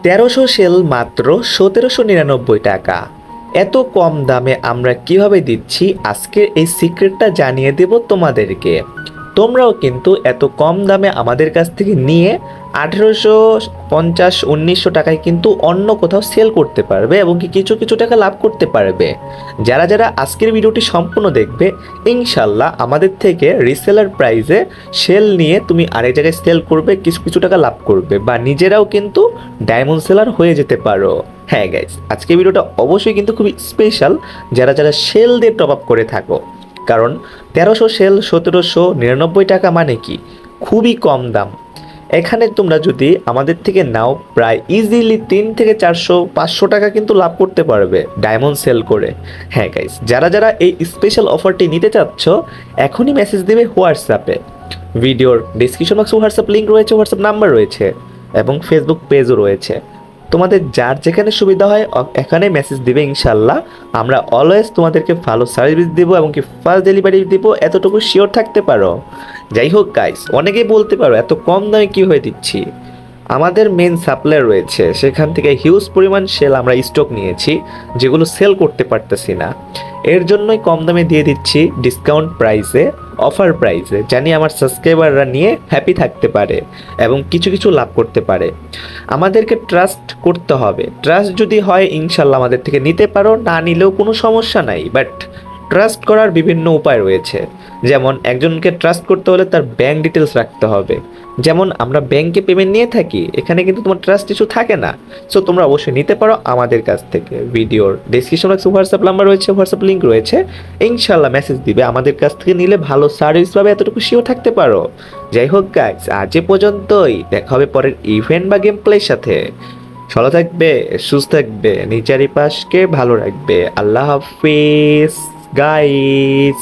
1300 sell মাত্র 1799 টাকা। এত কম দামে আমরা কিভাবে দিচ্ছি আজকের এই সিক্রেটটা জানিয়ে দেব তোমাদেরকে। তোমরাও কিন্তু এত কম দামে আমাদের কাছ থেকে নিয়ে 1850-1900 টাকায় কিন্তু অন্য কোথাও সেল করতে পারবে এবং কি কিছু কিছু টাকা লাভ করতে পারবে। যারা যারা আজকের ভিডিওটি সম্পূর্ণ দেখবে ইনশাল্লাহ আমাদের থেকে রিসেলার প্রাইসে সেল নিয়ে তুমি আরেক জায়গায় সেল করবে, কিছু কিছু টাকা লাভ করবে বা নিজেরাও কিন্তু ডায়মন্ড সেলার হয়ে যেতে পারো। হ্যাঁ গাইস, আজকের ভিডিওটা অবশ্যই কিন্তু খুবই স্পেশাল যারা যারা সেল দিয়ে টপ আপ করে থাকো, কারণ 1300 সেল 1799 টাকা মানে কি খুবই কম দাম। এখানে তোমরা যদি আমাদের থেকে নাও প্রায় ইজিলি 3 থেকে 400-500 টাকা কিন্তু লাভ করতে পারবে ডায়মন্ড সেল করে। হ্যাঁ গাইস, যারা যারা এই স্পেশাল অফারটি নিতে চাচ্ছ এখনই মেসেজ দিবে হোয়াটসঅ্যাপে। ভিডিওর ডিসক্রিপশন বক্সে হোয়াটসঅ্যাপ লিঙ্ক রয়েছে, হোয়াটসঅ্যাপ নাম্বার রয়েছে এবং ফেসবুক পেজও রয়েছে। তোমাদের যার যেখানে সুবিধা হয় এখানে মেসেজ দিবে, ইনশাল্লাহ আমরা অলওয়েজ তোমাদেরকে ভালো সার্ভিস দেবো এবং কি ফাস্ট ডেলিভারি দেবো, এতটুকু শিওর থাকতে পারো। যাই হোক গাইস, অনেকেই বলতে পারো এত কম দামে কী হয়ে দিচ্ছি। আমাদের মেন সাপ্লাই রয়েছে, সেখান থেকে হিউজ পরিমাণ সেল আমরা স্টক নিয়েছি যেগুলো সেল করতে পারতেছি না, এর জন্যই কম দামে দিয়ে দিচ্ছি ডিসকাউন্ট প্রাইসে, অফার প্রাইসে, জানি আমার সাবস্ক্রাইবাররা নিয়ে হ্যাপি থাকতে পারে এবং কিছু কিছু লাভ করতে পারে। আমাদেরকে ট্রাস্ট করতে হবে, ট্রাস্ট যদি হয় ইনশাল্লাহ আমাদের থেকে নিতে পারো, না নিলেও কোনো সমস্যা নাই। বাট ট্রাস্ট করার বিভিন্ন উপায় রয়েছে, যেমন একজনকে ট্রাস্ট করতে হলে তার ব্যাঙ্ক ডিটেলস রাখতে হবে। যেমন আমরা ব্যাংকে পেমেন্ট নিয়ে থাকি, এখানে কিন্তু তোমার ট্রাস্ট ইস্যু থাকে না। সো তোমরা অবশ্যই নিতে পারো আমাদের কাছ থেকে। ভিডিওর ডিসক্রিপশন বক্সে হোয়াটসঅ্যাপ নাম্বার রয়েছে, হোয়াটসঅ্যাপ লিঙ্ক রয়েছে, ইনশাল্লাহ মেসেজ দিবে। আমাদের কাছ থেকে নিলে ভালো সার্ভিস পাবে, এতটুকু শিওর থাকতে পারো। যাই হোক গাইস, আজ এ পর্যন্তই, দেখা হবে পরের ইভেন্ট বা গেম প্লের সাথে। ভালো থাকবে, সুস্থ থাকবে, নিজের পাশকে ভালো রাখবে। আল্লাহ হাফিজ গাইস।